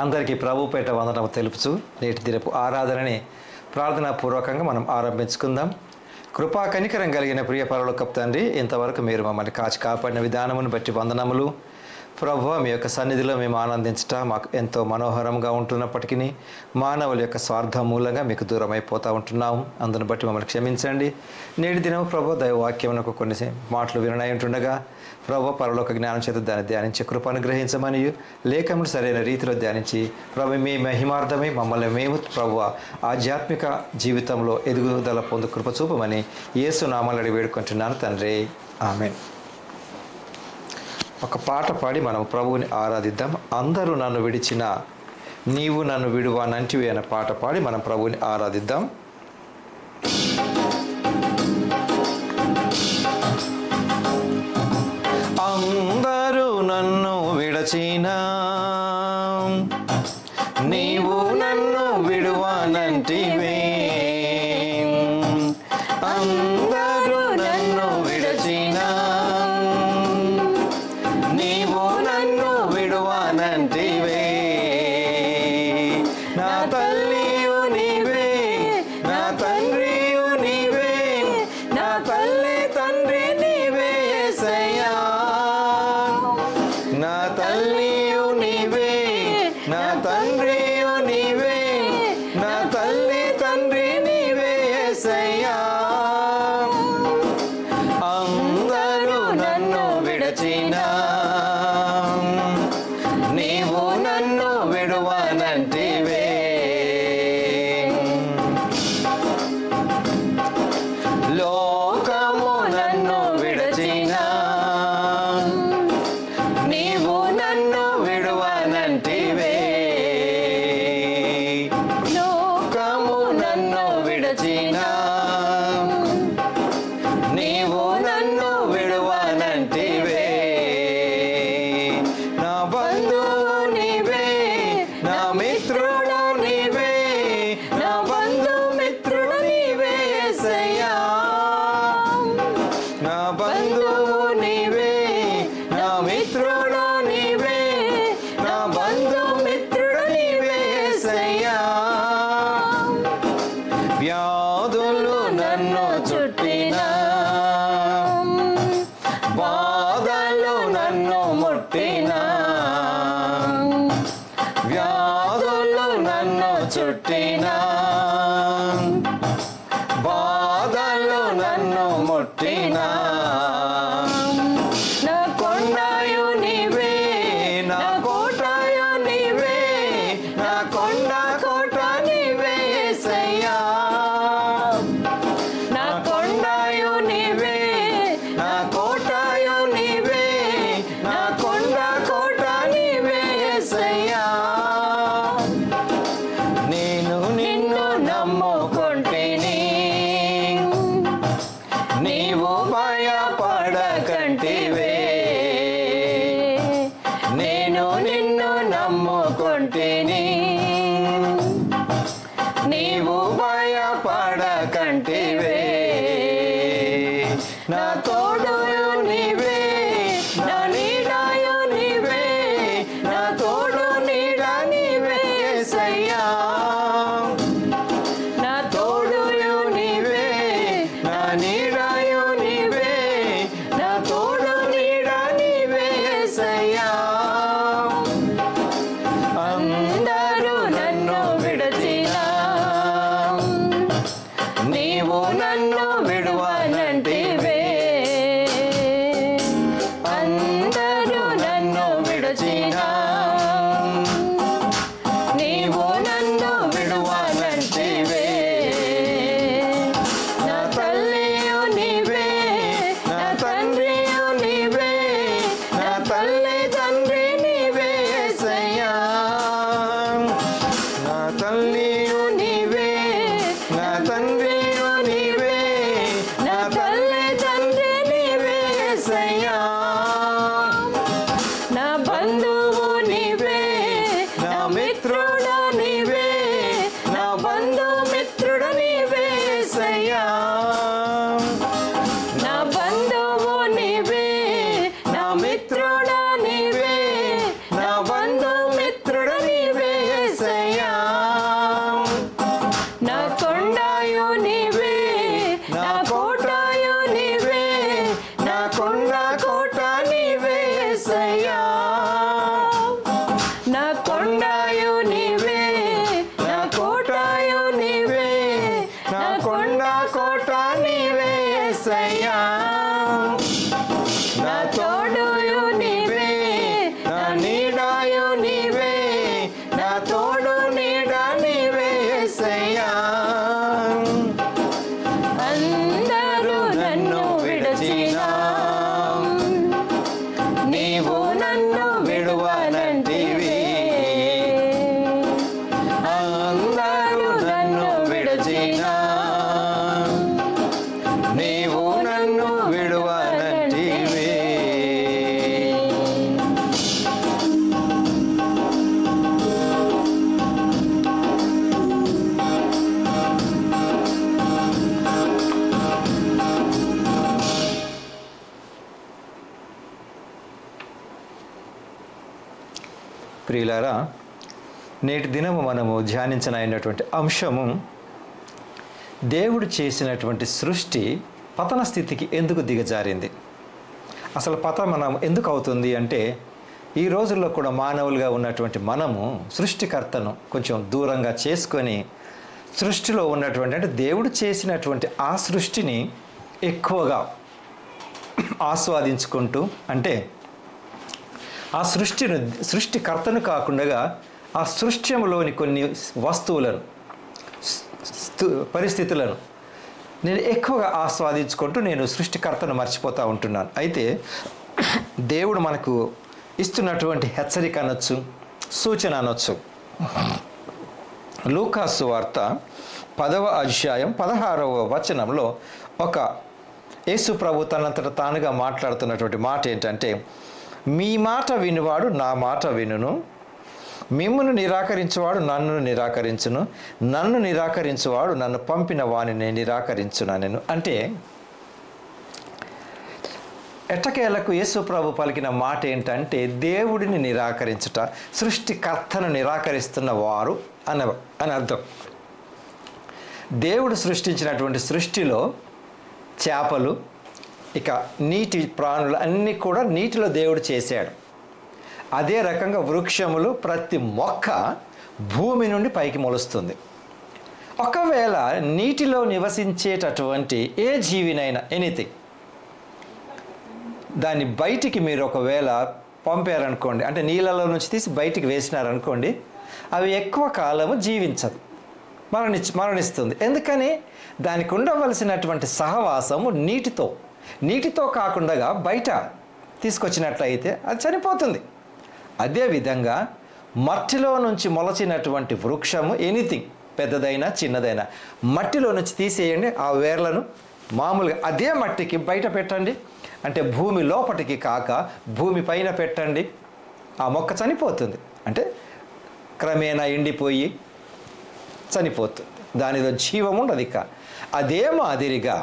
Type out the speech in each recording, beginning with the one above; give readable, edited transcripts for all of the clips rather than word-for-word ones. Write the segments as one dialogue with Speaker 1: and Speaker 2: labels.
Speaker 1: అందరికీ ప్రభుపేట వందనం తెలుపుచు నేటి దినపు ఆరాధనని ప్రార్థనాపూర్వకంగా మనం ఆరంభించుకుందాం. కృపా కనికరం కలిగిన ప్రియ పరలోకపు తండ్రి, ఇంతవరకు మీరు మమ్మల్ని కాచి కాపాడిన విధానమును బట్టి వందనములు. ప్రభువా, మీ యొక్క సన్నిధిలో మేము ఆనందించట మాకు ఎంతో మనోహరంగా ఉంటున్నప్పటికీ మానవుల యొక్క స్వార్థం మూలంగా మీకు దూరం అయిపోతూ ఉంటున్నాము. అందును బట్టి మమ్మల్ని క్షమించండి. నేటి దినం ప్రభు దైవవాక్యమునకు కొన్ని మాటలు విననై ఉంటుండగా ప్రభు పరలోక జ్ఞానం చేత దాన్ని ధ్యానించి కృప అనుగ్రహించమని, లేఖములు సరైన రీతిలో ధ్యానించి ప్రభు మీ మహిమార్థమై మమ్మల్ని మేము ప్రభు ఆధ్యాత్మిక జీవితంలో ఎదుగుదల పొందు కృప చూపమని యేసు నామములో అడిగి వేడుకుంటున్నాను తండ్రి, ఆమేన్. ఒక పాట పాడి మనం ప్రభువుని ఆరాధిద్దాం. అందరూ నన్ను విడిచిన నీవు నన్ను విడువానంటివి అనే పాట పాడి మనం ప్రభువుని ఆరాధిద్దాం. అందరూ నన్ను విడచినా నీవు నన్ను విడువానంటివే, అందరూ నన్ను విడచినా నీవు నన్ను విడువానంటివే. నా తల్లియు నీవే, నా తండ్రియు నీవే, నా తల్లి తండ్రి నీవే యేసయ్యా. నా తల్లియు నీవే, నా తండ్రియు నీవే, నా తల్లి తండ్రి నీవే యేసయ్యా. అందరూ నన్ను విడచినా నీవు నన్ను విడువానంటివే. లోకము నన్ను విడచినా నీవు నన్ను విడువానంటివే. లోకము నన్ను విడచినా నీవు నన్ను విడువానంటివే. నా బంధువు నీవే, నా మిత్రుడు నీవే, నా బంధు మిత్రుడు నీవే యేసయ్యా. నా బంధువు నీవే, నా మిత్రుడు నీవే, నా బంధు మిత్రుడు నీవే యేసయ్యా. వ్యాధులు నన్ను చుట్టినా, బాధలు నన్ను ముట్టినా, వ్యాధులు నన్ను చుట్టినా, బాధలు నన్ను ముట్టినా. నా కొండయు నీవే, నా కోటయు నీవే, నా కొండ కోట నీవే యేసయ్యా. నా కొండయు నీవే, నా కోటయు నీవే, నా కొండ కోట నీవే యేసయ్యా. నేను నిన్ను నమ్ముకొంటిని, నీవు భయపడకంటివే. నేను నిన్ను నమ్ముకొంటిని, నీవు భయపడకంటివే. నా తోడుయు నీవే, నా నీడయు నీవే, నా తోడు నీడ నీవే యేసయ్యా. నా తోడుయు నీవే, నా నీడయు నీవే, నా తోడు నీడ నీవే యేసయ్యా. అందరూ ప్రియులారా, నేటి దినము మనము ధ్యానించనైనటువంటి అంశము దేవుడు చేసినటువంటి సృష్టి పతన స్థితికి ఎందుకు దిగజారింది. అసలు పతనం ఎందుకు అవుతుంది అంటే, ఈ రోజుల్లో కూడా మానవులుగా ఉన్నటువంటి మనము సృష్టికర్తను కొంచెం దూరంగా చేసుకొని సృష్టిలో ఉన్నటువంటి అంటే దేవుడు చేసినటువంటి ఆ సృష్టిని ఎక్కువగా ఆస్వాదించుకుంటూ, అంటే ఆ సృష్టికర్తను కాకుండా ఆ సృష్టిలోని కొన్ని వస్తువులను పరిస్థితులను నేను ఎక్కువగా ఆస్వాదించుకుంటూ నేను సృష్టికర్తను మర్చిపోతూ ఉంటున్నాను. అయితే దేవుడు మనకు ఇస్తున్నటువంటి హెచ్చరిక అనొచ్చు, సూచన అనొచ్చు. లూకాసు వార్త 10వ అధ్యాయం 16వ వచనంలో ఒక యేసు ప్రభు తనంతట తానుగా మాట్లాడుతున్నటువంటి మాట ఏంటంటే, మీ మాట వినువాడు నా మాట వినును, మిమ్మును నిరాకరించువాడు నన్ను నిరాకరించును, నన్ను నిరాకరించువాడు నన్ను పంపిన వానిని నిరాకరించునా నేను. అంటే ఎట్టకేలకు యేసు ప్రభు పలికిన మాట ఏంటంటే, దేవుడిని నిరాకరించుట, సృష్టికర్తను నిరాకరిస్తున్న వారు అని అర్థం. దేవుడు సృష్టించినటువంటి సృష్టిలో చేపలు, ఇక నీటి ప్రాణులు అన్నీ కూడా నీటిలో దేవుడు చేశాడు. అదే రకంగా వృక్షములు, ప్రతి మొక్క భూమి నుండి పైకి మొలుస్తుంది. ఒకవేళ నీటిలో నివసించేటటువంటి ఏ జీవినైనా ఎనీథింగ్ దాన్ని బయటికి మీరు ఒకవేళ పంపారనుకోండి, అంటే నీళ్ళలో నుంచి తీసి బయటికి వేసినారనుకోండి, అవి ఎక్కువ కాలము జీవించదు, మరణిస్తుంది. ఎందుకని? దానికి ఉండవలసినటువంటి సహవాసము నీటితో కాకుండా బయట తీసుకొచ్చినట్లయితే అది చనిపోతుంది. అదేవిధంగా మట్టిలో నుంచి మొలచినటువంటి వృక్షము ఎనీథింగ్, పెద్దదైనా చిన్నదైనా, మట్టిలో నుంచి తీసేయండి, ఆ వేర్లను మామూలుగా అదే మట్టికి బయట పెట్టండి, అంటే భూమి లోపటికి కాక భూమి పైన పెట్టండి, ఆ మొక్క చనిపోతుంది. అంటే క్రమేణా ఎండిపోయి చనిపోతుంది, దానిలో జీవం ఉండదు. ఇక అదే మాదిరిగా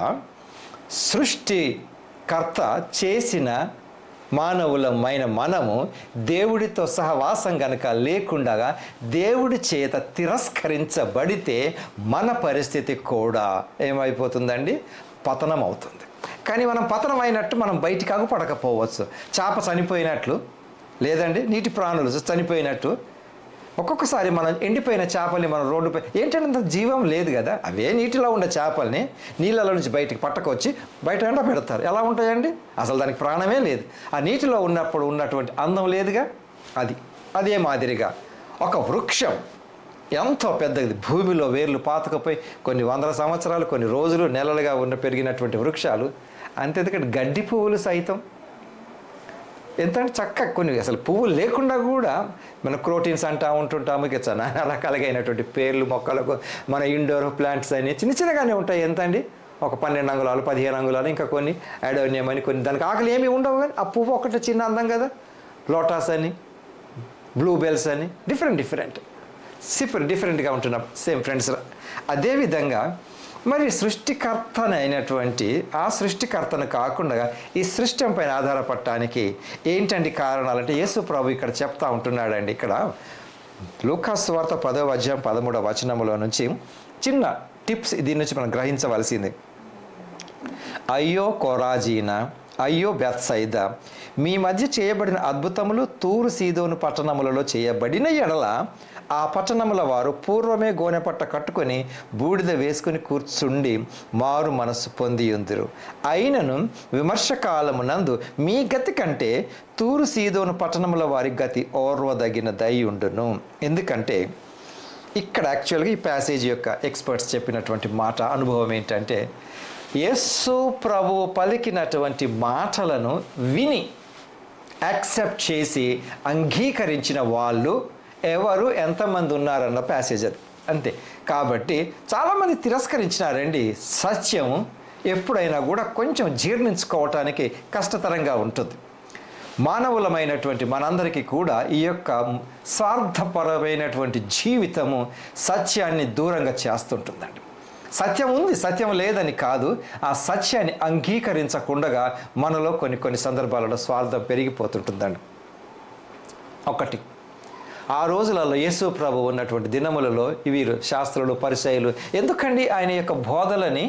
Speaker 1: సృష్టికర్త చేసిన మానవులమైన మనము దేవుడితో సహవాసం కనుక లేకుండా దేవుడి చేత తిరస్కరించబడితే మన పరిస్థితి కూడా ఏమైపోతుందండి? పతనం అవుతుంది. కానీ మనం పతనం అయినట్టు మనం బయటికి అగుపడకపోవచ్చు. చేప చనిపోయినట్లు, లేదండి నీటి ప్రాణులు చనిపోయినట్టు. ఒక్కొక్కసారి మనం ఎండిపోయిన చేపల్ని మనం రోడ్డుపై, ఏంటంటే జీవం లేదు కదా, అవే నీటిలో ఉండే చేపల్ని నీళ్ళలో నుంచి బయటికి పట్టకొచ్చి బయట ఎండ పెడతారు. ఎలా ఉంటాయండి? అసలు దానికి ప్రాణమే లేదు. ఆ నీటిలో ఉన్నప్పుడు ఉన్నటువంటి అందం లేదుగా. అదే మాదిరిగా ఒక వృక్షం ఎంతో పెద్దది, భూమిలో వేర్లు పాతుకపోయి కొన్ని వందల సంవత్సరాలు, కొన్ని రోజులు, నెలలుగా పెరిగినటువంటి వృక్షాలు అంతేందుకంటే గడ్డి పువ్వులు సైతం ఎంత చక్కగా, కొన్ని అసలు పువ్వులు లేకుండా కూడా మన క్రోటీన్స్ అంటూ ఉంటుంటాము. ఇక చాలా రకాలుగైనటువంటి పేర్లు మొక్కలకు మన ఇండోర్ ప్లాంట్స్ అని చిన్నగానే ఉంటాయి. ఎంత అండి? ఒక 12 అంగుళాలు, 15 అంగుళాలు, ఇంకా కొన్ని అడోనియం అని, కొన్ని దానికి ఆకలి ఏమి ఉండవు. కానీ ఆ పువ్వు ఒకటి చిన్న అందం కదా. లోటాస్ అని, బ్లూబెల్స్ అని, డిఫరెంట్గా ఉంటున్నాం. Same friends. అదేవిధంగా మరి సృష్టికర్తనైనటువంటి ఆ సృష్టికర్తను కాకుండా ఈ సృష్టి పైన ఆధారపడటానికి ఏంటండి కారణాలంటే యేసు ప్రభు ఇక్కడ చెప్తా ఉంటున్నాడండి. ఇక్కడ లూకాసు వార్త 10వ అధ్యాయం 13వ వచనంలో నుంచి చిన్న టిప్స్ దీని నుంచి మనం గ్రహించవలసింది. అయ్యో కొరాజీనా, అయ్యో బెత్సైదా, మీ మధ్య చేయబడిన అద్భుతములు తూరు సీదోను పట్టణములలో చేయబడిన ఎడల ఆ పట్టణముల వారు పూర్వమే గోనెపట్ట కట్టుకొని బూడిద వేసుకుని కూర్చుండి మారు మనస్సు పొందియుందురు. అయినను విమర్శకాలమునందు మీ గతి కంటే తూరు సీదోను పట్టణముల వారి గతి ఓర్వదగినదై ఉండును. ఎందుకంటే ఇక్కడ యాక్చువల్గా ఈ ప్యాసేజ్ యొక్క ఎక్స్పర్ట్స్ చెప్పినటువంటి మాట, అనుభవం ఏంటంటే, యేసు ప్రభువు పలికినటువంటి మాటలను విని యాక్సెప్ట్ చేసి అంగీకరించిన వాళ్ళు ఎవరు, ఎంతమంది ఉన్నారన్న ప్యాసేజ్ అది. అంతే. కాబట్టి చాలామంది తిరస్కరించినారండి. సత్యం ఎప్పుడైనా కూడా కొంచెం జీర్ణించుకోవటానికి కష్టతరంగా ఉంటుంది. మానవులమైనటువంటి మనందరికీ కూడా ఈ యొక్క స్వార్థపరమైనటువంటి జీవితము సత్యాన్ని దూరంగా చేస్తుంటుందండి. సత్యం ఉంది, సత్యం లేదని కాదు, ఆ సత్యాన్ని అంగీకరించకుండా మనలో కొన్ని సందర్భాలలో స్వార్థం పెరిగిపోతుంటుందండి. ఒకటి. ఆ రోజులలో యేసు ప్రభు ఉన్నటువంటి దినములలో వీరు శాస్త్రులు పరిసయ్యులు ఎందుకండి ఆయన యొక్క బోధలని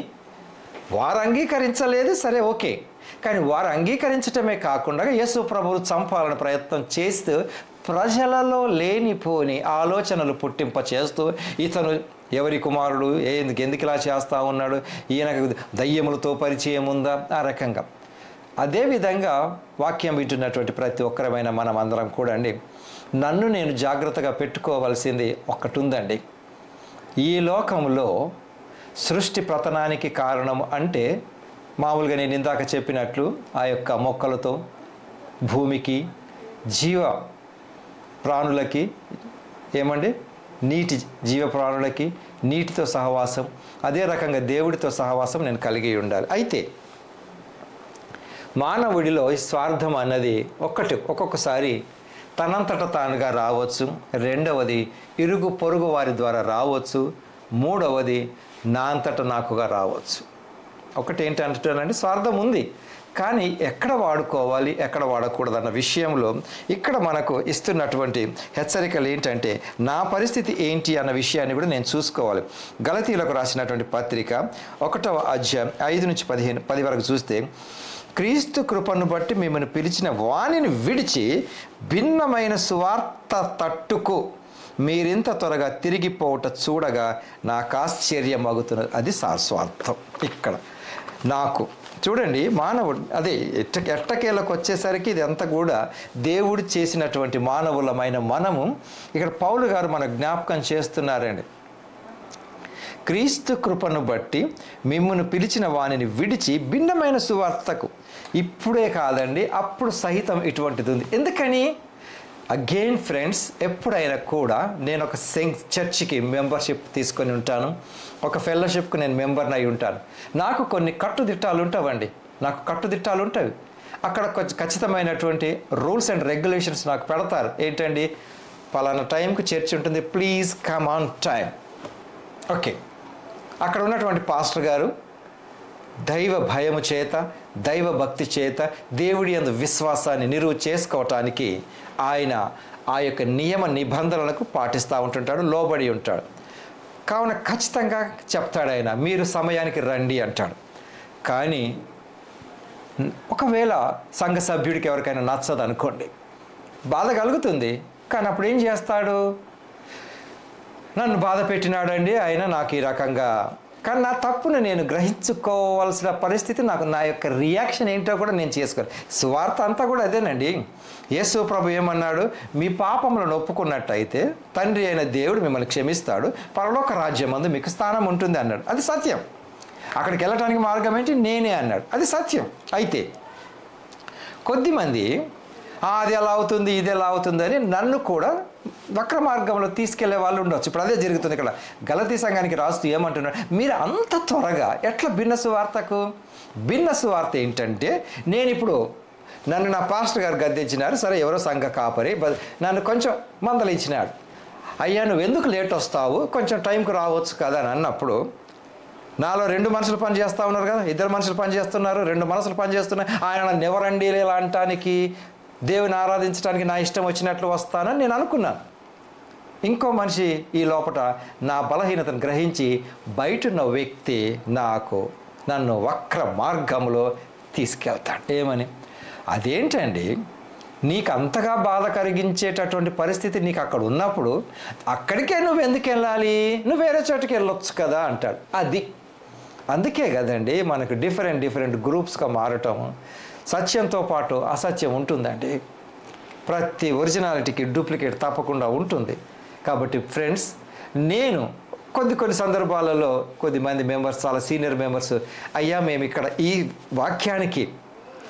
Speaker 1: వారు అంగీకరించలేదు, సరే ఓకే, కానీ వారు అంగీకరించటమే కాకుండా యేసు ప్రభువు చంపాలని ప్రయత్నం చేస్తూ ప్రజలలో లేనిపోని ఆలోచనలు పుట్టింప చేస్తూ ఇతను ఎవరి కుమారుడు, ఎందుకు ఇలా చేస్తూ ఉన్నాడు, ఈయనకు దయ్యములతో పరిచయం ఉందా, ఆ రకంగా. అదేవిధంగా వాక్యం వింటున్నటువంటి ప్రతి ఒక్కరమైన మనం అందరం కూడా అండి, నన్ను నేను జాగ్రత్తగా పెట్టుకోవాల్సింది ఒక్కటి ఉందండి. ఈ లోకంలో సృష్టి పతనానికి కారణం అంటే మామూలుగా నేను ఇందాక చెప్పినట్లు ఆ యొక్క మొక్కలతో, భూమికి, జీవ ప్రాణులకి, ఏమండి నీటి జీవ ప్రాణులకి నీటితో సహవాసం, అదే రకంగా దేవుడితో సహవాసం నేను కలిగి ఉండాలి. అయితే మానవుడిలో ఈ స్వార్థం అన్నది ఒక్కొక్కసారి తనంతట తానుగా రావచ్చు, రెండవది ఇరుగు పొరుగు వారి ద్వారా రావచ్చు, మూడవది నా అంతట నాకుగా రావచ్చు. ఒకటి ఏంటి అంటున్నానండి, స్వార్థం ఉంది, కానీ ఎక్కడ వాడుకోవాలి ఎక్కడ వాడకూడదు అన్న విషయంలో ఇక్కడ మనకు ఇస్తున్నటువంటి హెచ్చరికలు ఏంటంటే నా పరిస్థితి ఏంటి అన్న విషయాన్ని కూడా నేను చూసుకోవాలి. గలతీయులకు రాసినటువంటి పత్రిక 1వ అధ్యాయం 5-10 వరకు చూస్తే, క్రీస్తు కృపను బట్టి మిమ్మల్ని పిలిచిన వానిని విడిచి భిన్నమైన సువార్త తట్టుకు మీరింత త్వరగా తిరిగిపోవట చూడగా నాకు ఆశ్చర్యమగుతున్నది. అది స్వార్థం. ఇక్కడ నాకు చూడండి, మానవుడు అదే ఎట్టకేలకు వచ్చేసరికి ఇది అంతా కూడా దేవుడు చేసినటువంటి మానవులమైన మనము ఇక్కడ పౌలు గారు మన జ్ఞాపకం చేస్తున్నారండి. క్రీస్తు కృపను బట్టి మిమ్మును పిలిచిన వానిని విడిచి భిన్నమైన సువార్తకు. ఇప్పుడే కాదండి, అప్పుడు సహితం ఇటువంటిది ఉంది. ఎందుకని? అగైన్ ఫ్రెండ్స్, ఎప్పుడైనా కూడా నేను ఒక చర్చికి మెంబర్షిప్ తీసుకొని ఉంటాను, ఒక ఫెలోషిప్కి నేను మెంబర్ని అయి ఉంటాను. నాకు కొన్ని కట్టుదిట్టాలు ఉంటాయి. అక్కడ కొంచెం ఖచ్చితమైనటువంటి రూల్స్ అండ్ రెగ్యులేషన్స్ నాకు పెడతారు. ఏంటండి, పలానా టైంకి చర్చ్ ఉంటుంది, please come on time. Okay, అక్కడ ఉన్నటువంటి పాస్టర్ గారు దైవ భయము చేత, దైవ భక్తి చేత, దేవుడి యందు విశ్వాసాన్ని నిరువు చేసుకోవటానికి ఆయన ఆ యొక్క నియమ నిబంధనలకు పాటిస్తూ ఉంటుంటాడు, లోబడి ఉంటాడు. కావున ఖచ్చితంగా చెప్తాడు ఆయన, మీరు సమయానికి రండి అంటాడు. కానీ ఒకవేళ సంఘ సభ్యుడికి ఎవరికైనా నచ్చదు అనుకోండి, బాధ కలుగుతుంది. కానీ అప్పుడు ఏం చేస్తాడు? నన్ను బాధ పెట్టినాడండి ఆయన, నాకు ఈ రకంగా. కానీ నా తప్పును నేను గ్రహించుకోవాల్సిన పరిస్థితి నాకు, నా యొక్క రియాక్షన్ ఏంటో కూడా నేను చేసుకోవాలి. స్వార్థ అంతా కూడా అదేనండి. యేసు ప్రభు ఏమన్నాడు? మీ పాపములను ఒప్పుకున్నట్టయితే తండ్రి అయిన దేవుడు మిమ్మల్ని క్షమిస్తాడు, పరలోక రాజ్యమందు మీకు స్థానం ఉంటుంది అన్నాడు. అది సత్యం. అక్కడికి వెళ్ళటానికి మార్గం ఏంటి? నేనే అన్నాడు. అది సత్యం. అయితే కొద్దిమంది అది ఎలా అవుతుంది, ఇది ఎలా అవుతుంది అని నన్ను కూడా వక్ర మార్గంలో తీసుకెళ్లే వాళ్ళు ఉండొచ్చు. ఇప్పుడు అదే జరుగుతుంది. ఇక్కడ గలతీ సంఘానికి రాస్తూ ఏమంటున్నాడు? మీరు అంత త్వరగా ఎట్లా భిన్న సువార్త ఏంటంటే, నేను ఇప్పుడు నన్ను నా పాస్టర్ గారు గద్దించినారు, సరే ఎవరో సంఘ కాపరి నన్ను కొంచెం మందలించినాడు, అయ్యా నువ్వు ఎందుకు లేట్ వస్తావు, కొంచెం టైంకి రావచ్చు కదా అని అన్నప్పుడు, నాలో 2 మనుషులు పని చేస్తూ ఉన్నారు కదా, 2 మనుషులు పని చేస్తున్నారు, 2 మనసులు పని చేస్తున్నాయి. ఆయన నెవరండి ఇలా అంటానికి, దేవుని ఆరాధించడానికి నా ఇష్టం వచ్చినట్లు వస్తానని నేను అనుకున్నాను. ఇంకో మనిషి ఈ లోపల నా బలహీనతను గ్రహించి బయటున్న వ్యక్తి నన్ను వక్ర మార్గంలో తీసుకెళ్తాడు. ఏమని? అదేంటండి, నీకు అంతగా బాధ కలిగించేటటువంటి పరిస్థితి నీకు అక్కడ ఉన్నప్పుడు అక్కడికే నువ్వు ఎందుకు వెళ్ళాలి, నువ్వు వేరే చోటుకి వెళ్ళొచ్చు కదా అంటాడు. అందుకే కదండి మనకు డిఫరెంట్ గ్రూప్స్గా మారటం. సత్యంతో పాటు అసత్యం ఉంటుందండి. ప్రతి ఒరిజినాలిటీకి డూప్లికేట్ తప్పకుండా ఉంటుంది. కాబట్టి ఫ్రెండ్స్, నేను కొన్ని సందర్భాలలో కొద్దిమంది మెంబర్స్, చాలా సీనియర్ మెంబర్స్, అయ్యా మేము ఇక్కడ ఈ వాక్యానికి,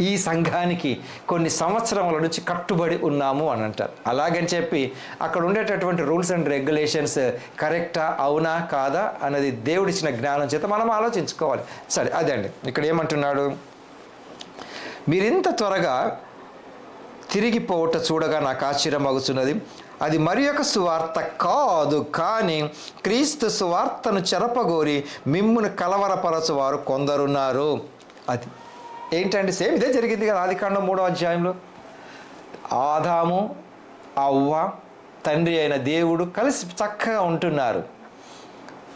Speaker 1: ఈ సంఘానికి కొన్ని సంవత్సరముల నుంచి కట్టుబడి ఉన్నాము అని అంటారు. అలాగని చెప్పి అక్కడ ఉండేటటువంటి రూల్స్ అండ్ రెగ్యులేషన్స్ కరెక్టా, అవునా కాదా అన్నది దేవుడిచ్చిన జ్ఞానం చేత మనం ఆలోచించుకోవాలి. సరే, అదే అండి ఇక్కడ ఏమంటున్నాడు? మీరింత త్వరగా తిరిగిపోవట చూడగా నాకు ఆశ్చర్యం అగుతున్నది. అది మరి ఒక సువార్త కాదు, కానీ క్రీస్తు సువార్తను చెరపగోరి మిమ్మును కలవరపరచువారు కొందరున్నారు. అది ఏంటంటే సేమ్ ఇదే జరిగింది కదా ఆదికాండం 3వ అధ్యాయంలో. ఆదాము, అవ్వ తండ్రి అయిన దేవుడు కలిసి చక్కగా ఉంటున్నారు.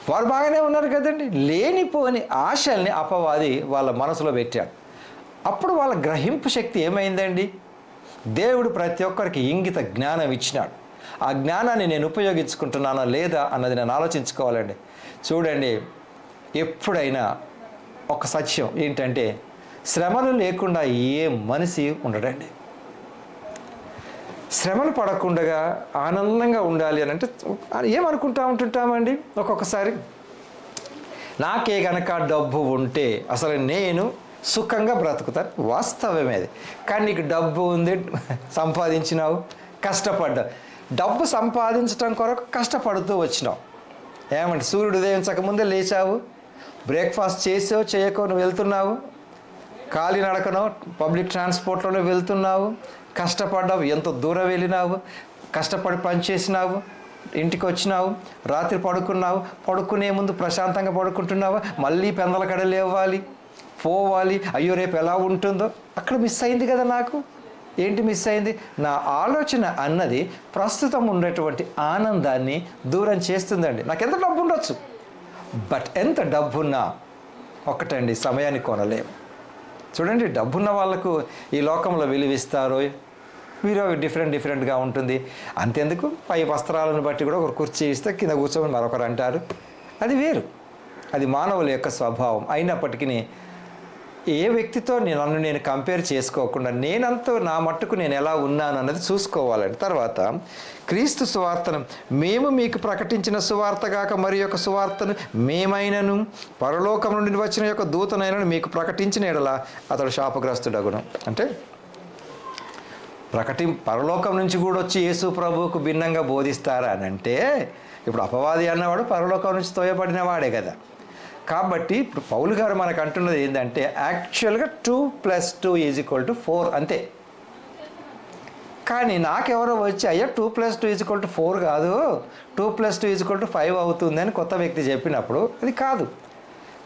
Speaker 1: వారు బాగానే ఉన్నారు కదండి. లేనిపోని ఆశల్ని అపవాది వాళ్ళ మనసులో పెట్టాడు. అప్పుడు వాళ్ళ గ్రహింపు శక్తి ఏమైందండి? దేవుడు ప్రతి ఒక్కరికి ఇంగిత జ్ఞానం ఇచ్చినాడు. ఆ జ్ఞానాన్ని నేను ఉపయోగించుకుంటున్నానా లేదా అన్నది నేను ఆలోచించుకోవాలండి. చూడండి, ఎప్పుడైనా ఒక సత్యం ఏంటంటే, శ్రమలు లేకుండా ఏ మనిషి ఉండడండి. శ్రమలు పడకుండా ఆనందంగా ఉండాలి అని అంటే ఏమనుకుంటా ఉంటుంటామండి. ఒక్కొక్కసారి నాకే గనక డబ్బు ఉంటే అసలు నేను సుఖంగా బ్రతుకుతాను. వాస్తవమే అది. కానీ నీకు డబ్బు ఉంది, సంపాదించినావు, కష్టపడ్డావు. డబ్బు సంపాదించడం కొరకు కష్టపడుతూ వచ్చినావు. ఏమంటే సూర్యుడు ఉదయించకముందే లేచావు, బ్రేక్ఫాస్ట్ చేసో చేయకో నువ్వు వెళ్తున్నావు, కాలినడకనో పబ్లిక్ ట్రాన్స్పోర్ట్లోనే వెళ్తున్నావు, కష్టపడ్డావు, ఎంత దూరం వెళ్ళినావు, కష్టపడి పనిచేసినావు, ఇంటికి వచ్చినావు, రాత్రి పడుకున్నావు, పడుకునే ముందు ప్రశాంతంగా పడుకుంటున్నావు, మళ్ళీ పెందల కడ లేవాలి, పోవాలి, అయ్యో రేపు ఎలా ఉంటుందో. అక్కడ మిస్ అయింది కదా నాకు. ఏంటి మిస్ అయింది? నా ఆలోచన అన్నది ప్రస్తుతం ఉండేటువంటి ఆనందాన్ని దూరం చేస్తుందండి. నాకు ఎంత డబ్బు ఉండొచ్చు, బట్ ఎంత డబ్బున్నా ఒకటండి, సమయాన్ని కొనలేము. చూడండి, డబ్బున్న వాళ్ళకు ఈ లోకంలో విలువిస్తారో వీరో డిఫరెంట్గా ఉంటుంది. అంతెందుకు, పై వస్త్రాలను బట్టి కూడా ఒకరు కుర్చీ ఇస్తే కింద కూర్చోమని మరొకరు అంటారు. అది వేరు, అది మానవుల యొక్క స్వభావం. అయినప్పటికీ ఏ వ్యక్తితో నన్ను నేను కంపేర్ చేసుకోకుండా నేనంతా నా మట్టుకు నేను ఎలా ఉన్నాను అన్నది చూసుకోవాలండి. తర్వాత క్రీస్తు సువార్తను మేము మీకు ప్రకటించిన సువార్త గాక మరి యొక్క సువార్తను మేమైనను పరలోకం నుండి వచ్చిన యొక్క దూతనైనను మీకు ప్రకటించిన ఎడల అతడు శాపగ్రస్తుడగును. అంటే పరలోకం నుంచి కూడా వచ్చి యేసు ప్రభువుకు భిన్నంగా బోధిస్తారా అని అంటే, ఇప్పుడు అపవాది అన్నవాడు పరలోకం నుంచి తోయబడిన వాడే కదా. కాబట్టి ఇప్పుడు పౌలు గారు మనకు అంటున్నది ఏంటంటే, యాక్చువల్గా 2+2 = 4 అంతే. కానీ నాకెవరో వచ్చి అయ్యా 2+2 = 4 కాదు, 2+2 = 5 అవుతుంది అని కొత్త వ్యక్తి చెప్పినప్పుడు అది కాదు.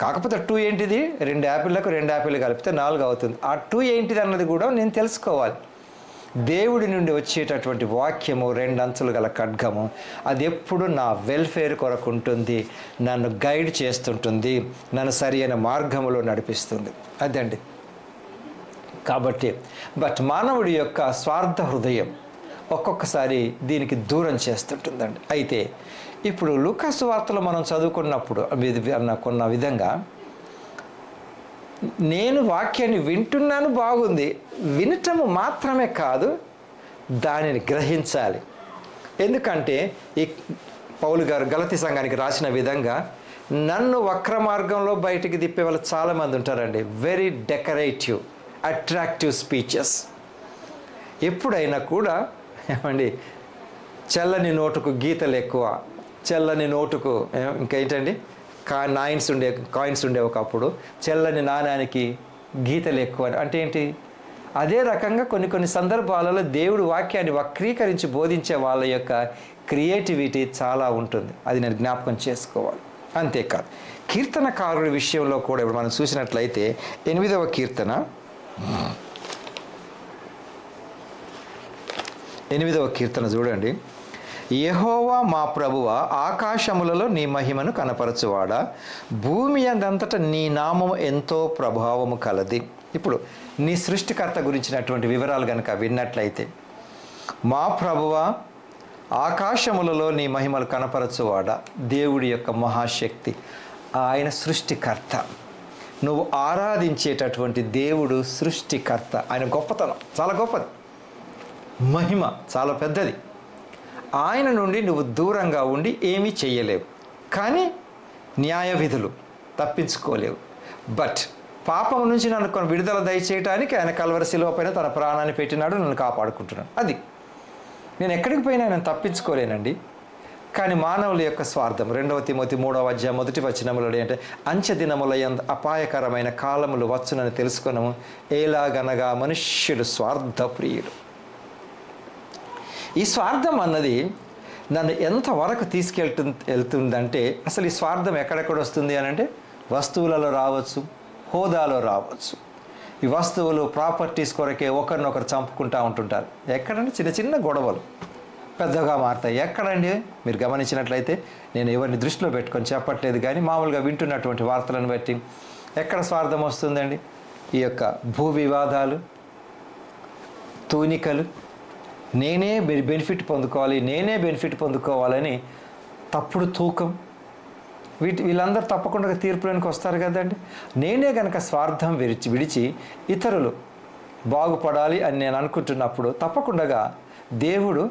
Speaker 1: కాకపోతే 2 ఏంటిది? 2 యాపిల్లకు 2 యాపిల్ కలిపితే 4 అవుతుంది. ఆ 2 ఏంటిది అన్నది కూడా నేను తెలుసుకోవాలి. దేవుడి నుండి వచ్చేటటువంటి వాక్యము 2 అంచులు గల ఖడ్గము, అది ఎప్పుడు నా వెల్ఫేర్ కొరకు ఉంటుంది, నన్ను గైడ్ చేస్తుంటుంది, నన్ను సరి అయిన మార్గంలో నడిపిస్తుంది. అదండి. కాబట్టి మానవుడి యొక్క స్వార్థ హృదయం ఒక్కొక్కసారి దీనికి దూరం చేస్తుంటుందండి. అయితే ఇప్పుడు లూకా సువార్తలో మనం చదువుకున్నప్పుడు కొన్న విధంగా, నేను వాక్యాన్ని వింటున్నాను, బాగుంది, వినటము మాత్రమే కాదు, దానిని గ్రహించాలి. ఎందుకంటే ఈ పౌలు గారు గలతీ సంఘానికి రాసిన విధంగా, నన్ను వక్ర మార్గంలో బయటికి తిప్పే వాళ్ళు చాలామంది ఉంటారండి. Very decorative, attractive speeches. ఎప్పుడైనా కూడా ఏమండి, చల్లని నోటుకు గీతలు ఎక్కువ, చల్లని నోటుకు ఇంకేంటండి కాయిన్స్ ఉండే ఒకప్పుడు, చల్లని నాణానికి గీతలు ఎక్కువ. అంటే ఏంటి? అదే రకంగా కొన్ని సందర్భాలలో దేవుడు వాక్యాన్ని వక్రీకరించి బోధించే వాళ్ళ యొక్క క్రియేటివిటీ చాలా ఉంటుంది. అది నేను జ్ఞాపకం చేసుకోవాలి. అంతేకాదు, కీర్తనకారుడి విషయంలో కూడా ఇప్పుడు మనం చూసినట్లయితే 8వ కీర్తన 8వ కీర్తన చూడండి. యెహోవా మా ప్రభువా, ఆకాశములలో నీ మహిమను కనపరచువాడా, భూమి అందంతటా నీ నామము ఎంతో ప్రభావము కలది. ఇప్పుడు నీ సృష్టికర్త గురించినటువంటి వివరాలు కనుక విన్నట్లయితే, మా ప్రభువా, ఆకాశములలో నీ మహిమలు కనపరచువాడా, దేవుడి యొక్క మహాశక్తి, ఆయన సృష్టికర్త. నువ్వు ఆరాధించేటటువంటి దేవుడు సృష్టికర్త. ఆయన గొప్పతనం చాలా గొప్పది, మహిమ చాలా పెద్దది. ఆయన నుండి నువ్వు దూరంగా ఉండి ఏమీ చేయలేవు, కానీ న్యాయ విధులు తప్పించుకోలేవు. బట్ పాపం నుంచి నన్ను విడుదల దయచేయటానికి ఆయన కల్వరి శిలువ పైన తన ప్రాణాన్ని పెట్టినాడు, నన్ను కాపాడుకుంటున్నాడు. అది నేను ఎక్కడికి పోయినా నేను తప్పించుకోలేనండి. కానీ మానవుల యొక్క స్వార్థం 2 తిమోతి 3వ అధ్యాయం 1వ వచనములో అంటే, అంచె దినములయందు అపాయకరమైన కాలములు వచ్చునని తెలుసుకున్నాము, ఎలాగనగా మనుష్యుడు స్వార్థప్రియుడు. ఈ స్వార్థం అన్నది నన్ను ఎంతవరకు వెళ్తుందంటే, అసలు ఈ స్వార్థం ఎక్కడెక్కడ వస్తుంది అని అంటే, వస్తువులలో రావచ్చు, హోదాలో రావచ్చు. ఈ వస్తువులు ప్రాపర్టీస్ కొరకే ఒకరినొకరు చంపుకుంటూ ఉంటుంటారు. ఎక్కడంటే చిన్న చిన్న గొడవలు, పెద్దగా మారుతాయి. ఎక్కడండి? మీరు గమనించినట్లయితే నేను ఎవరిని దృష్టిలో పెట్టుకొని చెప్పట్లేదు, కానీ మామూలుగా వింటున్నటువంటి వార్తలను బట్టి ఎక్కడ స్వార్థం వస్తుందండి? ఈ యొక్క భూ వివాదాలు, తూనికలు, నేనే బెనిఫిట్ పొందుకోవాలని తప్పుడు తూకం, వీళ్ళందరూ తప్పకుండా తీర్పులోనికి వస్తారు కదండి. నేనే కనుక స్వార్థం విడిచి ఇతరులు బాగుపడాలి అని నేను అనుకుంటున్నప్పుడు తప్పకుండా దేవుడు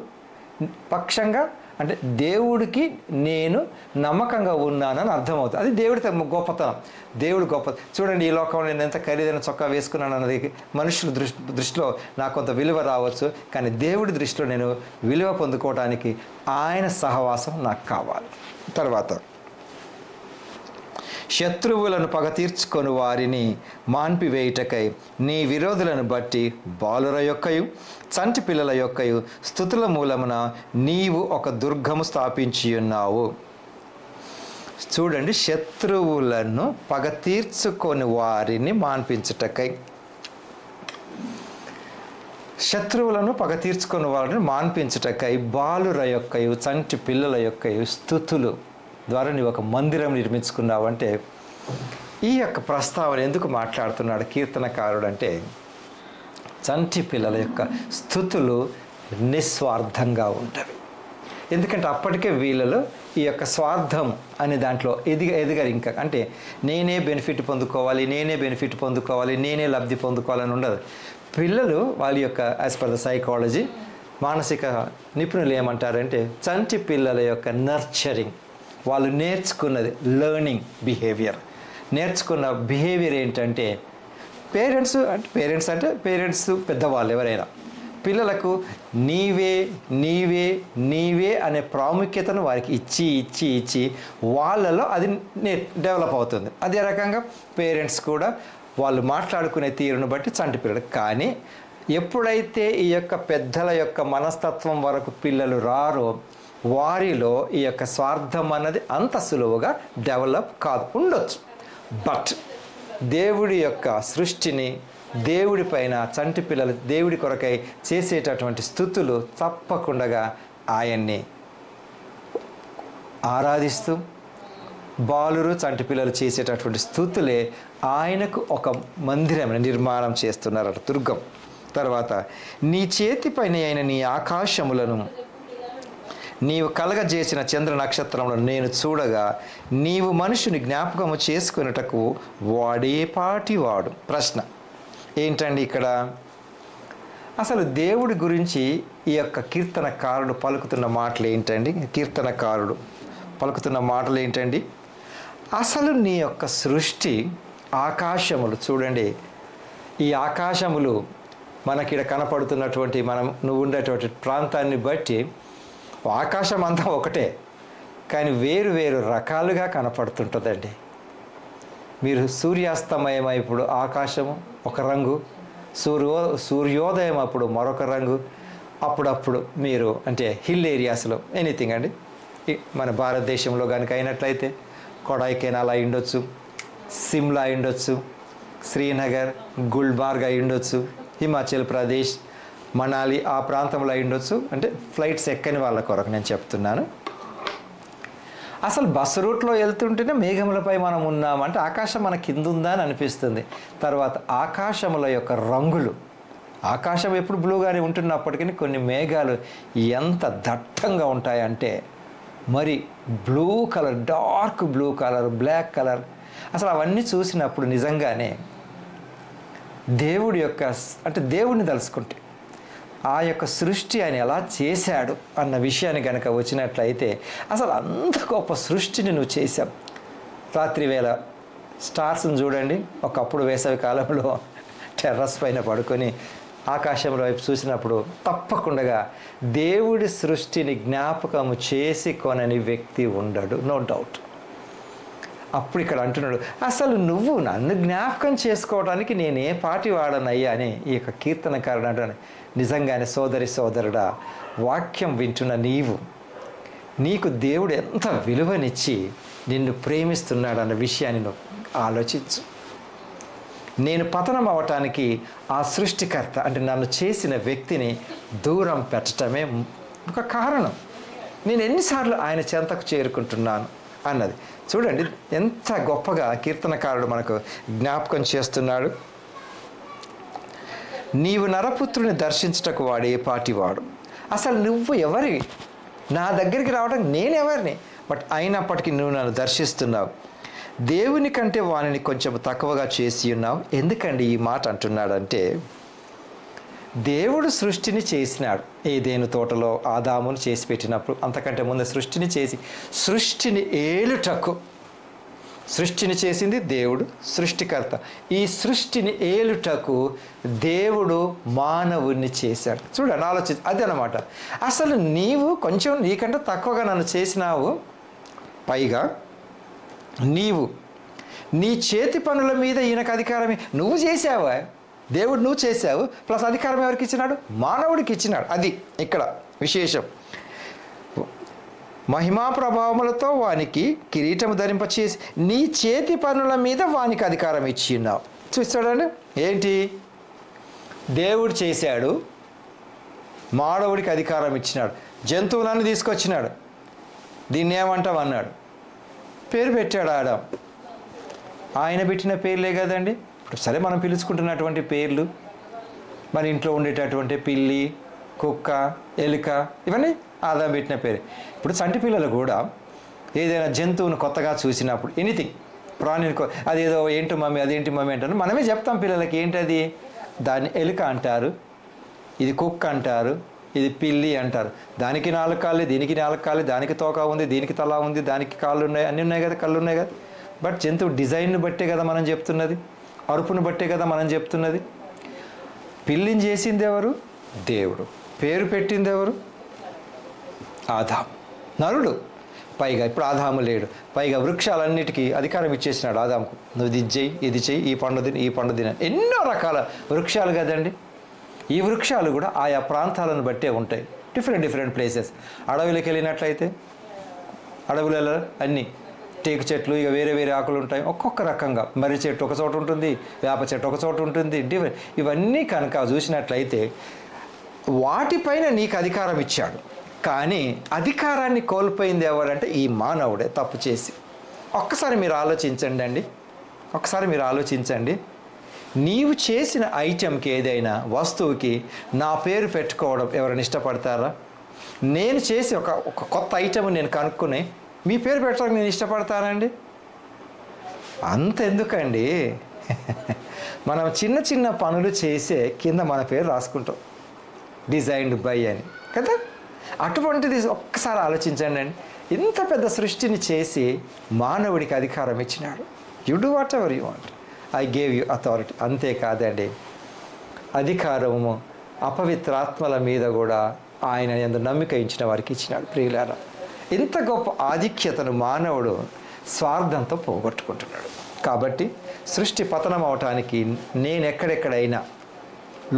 Speaker 1: పక్షంగా, అంటే దేవుడికి నేను నమ్మకంగా ఉన్నానని అర్థమవుతుంది. అది దేవుడి గొప్పతనం. దేవుడు గొప్ప. చూడండి, ఈ లోకంలో నేను ఎంత ఖరీదైన చొక్కా వేసుకున్నాను అన్నది మనుషుల దృష్టిలో నాకు కొంత విలువ రావచ్చు, కానీ దేవుడి దృష్టిలో నేను విలువ పొందుకోవడానికి ఆయన సహవాసం నాకు కావాలి. తర్వాత, శత్రువులను పగ తీర్చుకొని వారిని మాన్పివేయుటకై నీ విరోధులను బట్టి బాలుర యొక్కయు చంటి పిల్లల యొక్కయు స్తుతుల మూలమున నీవు ఒక దుర్గము స్థాపించి ఉన్నావు. చూడండి, శత్రువులను పగ తీర్చుకొని వారిని మాన్పించుటకై, శత్రువులను పగ తీర్చుకొని వారిని మాన్పించుటకై బాలుర యొక్కయు చంటి పిల్లల యొక్కయు స్తుతులు ద్వారా నీవు ఒక మందిరం నిర్మించుకున్నావంటే, ఈ యొక్క ప్రస్తావన ఎందుకు మాట్లాడుతున్నాడు కీర్తనకారుడు అంటే, చంటి పిల్లల యొక్క స్తుతులు నిస్వార్థంగా ఉంటవి. ఎందుకంటే అప్పటికే వీళ్ళలో ఈ యొక్క స్వార్థం అనే దాంట్లో ఎదిగారు. ఇంకా అంటే నేనే బెనిఫిట్ పొందుకోవాలి, నేనే లబ్ధి పొందుకోవాలని ఉండదు. పిల్లలు వాళ్ళ యొక్క యాజ్ పర్ ద సైకాలజీ, మానసిక నిపుణులు ఏమంటారంటే, చంటి పిల్లల యొక్క నర్చరింగ్, వాళ్ళు నేర్చుకున్నది లెర్నింగ్ బిహేవియర్. నేర్చుకున్న బిహేవియర్ ఏంటంటే, పేరెంట్స్ పెద్దవాళ్ళు ఎవరైనా పిల్లలకు నీవే అనే ప్రాముఖ్యతను వారికి ఇచ్చి వాళ్ళలో అది డెవలప్ అవుతుంది. అదే రకంగా పేరెంట్స్ కూడా వాళ్ళు మాట్లాడుకునే తీరును బట్టి చంటి పిల్లలు. కానీ ఎప్పుడైతే ఈ యొక్క పెద్దల యొక్క మనస్తత్వం వరకు పిల్లలు రారో, వారిలో ఈ యొక్క స్వార్థం అన్నది అంత సులువుగా డెవలప్ కాదు. ఉండొచ్చు, బట్ దేవుడి యొక్క సృష్టిని, దేవుడి పైన చంటి పిల్లలు దేవుడి కొరకై చేసేటటువంటి స్తుతులు తప్పకుండా ఆయన్ని ఆరాధిస్తూ, బాలురు చంటి పిల్లలు చేసేటటువంటి స్తుతులే ఆయనకు ఒక మందిరం నిర్మాణం చేస్తున్నారట, దుర్గం. తర్వాత, నీ చేతి పైన అయిన నీ ఆకాశములను నీవు కలగజేసిన చంద్ర నక్షత్రములను నేను చూడగా, నీవు మనుషుని జ్ఞాపకము చేసుకున్నటకు వాడేపాటివాడు. ప్రశ్న ఏంటండి ఇక్కడ? అసలు దేవుడి గురించి ఈ యొక్క కీర్తనకారుడు పలుకుతున్న మాటలు ఏంటండి? అసలు నీ యొక్క సృష్టి, ఆకాశములు చూడండి, ఈ ఆకాశములు మనకిడ కనపడుతున్నటువంటి నువ్వు ఉండేటువంటి ప్రాంతాన్ని బట్టి ఆకాశం అంతా ఒకటే, కానీ వేరు వేరు రకాలుగా కనపడుతుంటుందండి. మీరు సూర్యాస్తమయం ఇప్పుడు ఆకాశము ఒక రంగు, సూర్యోదయం అప్పుడు మరొక రంగు. అప్పుడప్పుడు మీరు అంటే హిల్ ఏరియాస్లో ఎనీథింగ్ అండి, మన భారతదేశంలో కనుక అయినట్లయితే కొడైకెనాల్ అయి ఉండొచ్చు, సిమ్లా అయి ఉండొచ్చు, శ్రీనగర్, గుల్బార్గ్ అయి ఉండొచ్చు, హిమాచల్ ప్రదేశ్, మనాలి ఆ ప్రాంతంలో అయి ఉండొచ్చు. అంటే ఫ్లైట్స్ ఎక్కని వాళ్ళ కొరకు నేను చెప్తున్నాను. అసలు బస్సు రూట్లో వెళ్తుంటేనే మేఘములపై మనం ఉన్నామంటే ఆకాశం మన కింద ఉందా అని అనిపిస్తుంది. తర్వాత ఆకాశముల యొక్క రంగులు, ఆకాశం ఎప్పుడు బ్లూగానే ఉంటున్నప్పటికీ కొన్ని మేఘాలు ఎంత దట్టంగా ఉంటాయంటే, మరి blue colour, dark blue colour, black colour, అసలు అవన్నీ చూసినప్పుడు నిజంగానే దేవుడి యొక్క అంటే దేవుడిని తలుసుకుంటే ఆ యొక్క సృష్టి ఆయన ఎలా చేశాడు అన్న విషయాన్ని కనుక వచ్చినట్లయితే, అసలు అంత గొప్ప సృష్టిని నువ్వు చేశావు. రాత్రి వేళ స్టార్స్ని చూడండి. ఒకప్పుడు వేసవి కాలంలో టెర్రస్ పైన పడుకొని ఆకాశంలో వైపు చూసినప్పుడు తప్పకుండా దేవుడి సృష్టిని జ్ఞాపకము చేసి కొనని వ్యక్తి ఉండడు, నో డౌట్. అప్పుడు ఇక్కడ అంటున్నాడు, అసలు నువ్వు నన్ను జ్ఞాపకం చేసుకోవడానికి నేనే పాటి వాడనయ్యా అని ఈ యొక్క కీర్తనకారుడు అంటాను. నిజంగానే సోదరుడా, వాక్యం వింటున్న నీకు దేవుడు ఎంత విలువనిచ్చి నిన్ను ప్రేమిస్తున్నాడు విషయాన్ని నువ్వు ఆలోచించు. నేను పతనం అవటానికి ఆ సృష్టికర్త అంటే నన్ను చేసిన వ్యక్తిని దూరం పెట్టడమే ఒక కారణం. నేను ఎన్నిసార్లు ఆయన చెంతకు చేరుకుంటున్నాను అన్నది. చూడండి ఎంత గొప్పగా కీర్తనకారుడు మనకు జ్ఞాపకం చేస్తున్నాడు. నీవు నరపుత్రుని దర్శించుటకు వాడు ఏ పాటివాడు. అసలు నువ్వు ఎవరి, నా దగ్గరికి రావడం నేనెవరిని, బట్ అయినప్పటికీ నువ్వు నన్ను దర్శిస్తున్నావు. దేవుని కంటే వానిని కొంచెం తక్కువగా చేసి ఉన్నావు. ఎందుకండి ఈ మాట అంటున్నాడంటే, దేవుడు సృష్టిని చేసినాడు. ఏదేను తోటలో ఆదామును చేసి పెట్టినప్పుడు, అంతకంటే ముందు సృష్టిని చేసి, సృష్టిని ఏలుటకు, సృష్టిని చేసింది దేవుడు, సృష్టికర్త. ఈ సృష్టిని ఏలుటకు దేవుడు మానవుణ్ణి చేశాడు. చూడండి, ఆలోచించి అది అన్నమాట. అసలు నీవు కొంచెం నీకంటే తక్కువగా నన్ను చేసినావు. పైగా నీవు నీ చేతి పనుల మీద ఈయనకు అధికారమే. నువ్వు చేసావా, దేవుడు నువ్వు చేశావు, ప్లస్ అధికారం ఎవరికి ఇచ్చినాడు, మానవుడికి ఇచ్చినాడు. అది ఇక్కడ విశేషం. మహిమా ప్రభావములతో వానికి కిరీటము ధరింపచేసి నీ చేతి పనుల మీద వానికి అధికారం ఇచ్చి ఉన్నావు. చూస్తాడండి, ఏంటి దేవుడు చేశాడు, మానవుడికి అధికారం ఇచ్చినాడు. జంతువులను తీసుకొచ్చినాడు, దీన్ని ఏమంటావు అన్నాడు, పేరు పెట్టాడు ఆదాం. ఆయన పెట్టిన పేర్లే కదండి. ఇప్పుడు సరే మనం పిలుచుకుంటున్నటువంటి పేర్లు, మన ఇంట్లో ఉండేటటువంటి పిల్లి, కుక్క, ఎలుక, ఇవన్నీ ఆదాం పెట్టిన పేరు. ఇప్పుడు చంటి పిల్లలు కూడా ఏదైనా జంతువును కొత్తగా చూసినప్పుడు, ఎనీథింగ్ ప్రాణిని, అదేదో ఏంటి మమ్మీ, అదేంటి మమ్మీ అంటారు. మనమే చెప్తాం పిల్లలకి, ఏంటది, దాన్ని ఎలుక అంటారు, ఇది కుక్క అంటారు, ఇది పిల్లి అంటారు. దానికి 4 కాళ్ళు, దీనికి 4 కాళ్ళు, దానికి తోక ఉంది, దీనికి తల ఉంది, దానికి కాళ్ళు ఉన్నాయి, అన్నీ ఉన్నాయి కదా, కళ్ళు ఉన్నాయి కదా. బట్ జంతువు డిజైన్ను బట్టే కదా మనం చెప్తున్నది, అరుపును బట్టే కదా మనం చెప్తున్నది. పిల్లిని చేసింది ఎవరు, దేవుడు. పేరు పెట్టింది ఎవరు, ఆదాం, నరుడు. పైగా ఇప్పుడు ఆదాము లేడు, పైగా వృక్షాలన్నిటికీ అధికారం ఇచ్చేసినాడు ఆదాముకు. నువ్వు ఇది చెయ్యి, ఇది చెయ్యి, ఈ పండు తిని, ఈ పండు తిన. ఎన్నో రకాల వృక్షాలు కదండి. ఈ వృక్షాలు కూడా ఆయా ప్రాంతాలను బట్టే ఉంటాయి, డిఫరెంట్ ప్లేసెస్. అడవులకు వెళ్ళినట్లయితే అడవులలో అన్నీ టేకు చెట్లు, ఇక వేరే ఆకులు ఉంటాయి, ఒక్కొక్క రకంగా. మర్రి చెట్టు ఒక చోట ఉంటుంది, వేప చెట్టు ఒక చోట ఉంటుంది, ఇవన్నీ కనుక చూసినట్లయితే వాటిపైన నీకు అధికారం ఇచ్చాడు. కానీ అధికారాన్ని కోల్పోయింది ఎవరంటే ఈ మానవుడే, తప్పు చేసి. ఒక్కసారి మీరు ఆలోచించండి. నీవు చేసిన ఐటెంకి, ఏదైనా వస్తువుకి నా పేరు పెట్టుకోవడం ఎవరైనా ఇష్టపడతారా? నేను చేసి ఒక కొత్త ఐటెం నేను కనుక్కుని మీ పేరు పెట్టడానికి నేను ఇష్టపడతానండి? అంతెందుకండి, మనం చిన్న పనులు చేసే కింద మన పేరు రాసుకుంటాం, డిజైన్డ్ బై అని కదా. అటువంటిది ఒక్కసారి ఆలోచించండి అండి. ఇంత పెద్ద సృష్టిని చేసి మానవుడికి అధికారం ఇచ్చినాడు. You do what ever you want, I gave you authority. అంతేకాదండి, అధికారము అపవిత్రాత్మల మీద కూడా ఆయన యందు నమ్మిక ఇచ్చిన వారికి ఇచ్చినాడు. ప్రియులారా, ఇంత గొప్ప ఆధిక్యతను మానవుడు స్వార్థంతో పోగొట్టుకుంటున్నాడు. కాబట్టి సృష్టి పతనం అవటానికి నేను ఎక్కడెక్కడైనా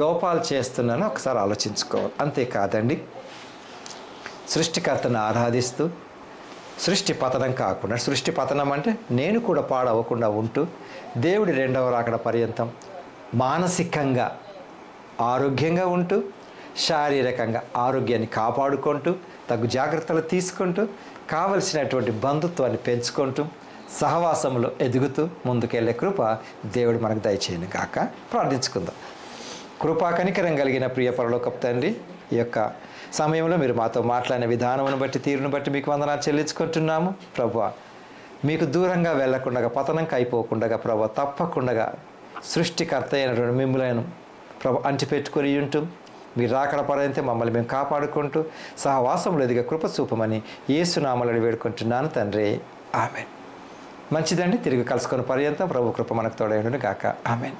Speaker 1: లోపాలు చేస్తున్నానో ఒకసారి ఆలోచించుకోవాలి. అంతేకాదండి, సృష్టికర్తను ఆరాధిస్తూ సృష్టి పతనం కాకుండా, సృష్టి పతనం అంటే నేను కూడా పాడవకుండా ఉంటూ దేవుడి 2వ రాకడ పర్యంతం మానసికంగా ఆరోగ్యంగా ఉంటూ, శారీరకంగా ఆరోగ్యాన్ని కాపాడుకుంటూ, తగు జాగ్రత్తలు తీసుకుంటూ, కావలసినటువంటి బంధుత్వాన్ని పెంచుకుంటూ, సహవాసంలో ఎదుగుతూ ముందుకెళ్ళే కృప దేవుడు మనకు దయచేయను గాక. ప్రార్థించుకుందాం. కృపా కనికరం కలిగిన ప్రియ పరలోకపు తండ్రి, ఈ యొక్క సమయంలో మీరు మాతో మాట్లాడిన విధానమును బట్టి, తీరును బట్టి మీకు వందనాలు చెల్లించుకుంటున్నాము. ప్రభువా, మీకు దూరంగా వెళ్లకుండా, పతనంకి అయిపోకుండా ప్రభువా, తప్పకుండా సృష్టికర్త అయినటువంటి మిమ్మల్ని ప్రభు అంటిపెట్టుకొని ఉంటూ, మీరు రాకడ పర్యంతం మమ్మల్ని మేము కాపాడుకుంటూ సహవాసంలో ఎదిగే కృప చూపమని యేసునామములో వేడుకుంటున్నాను తండ్రి. ఆమెన్. మంచిదండి, తిరిగి కలుసుకున్న పర్యంతం ప్రభు కృప మనకు తోడైండును గాక. ఆమెన్.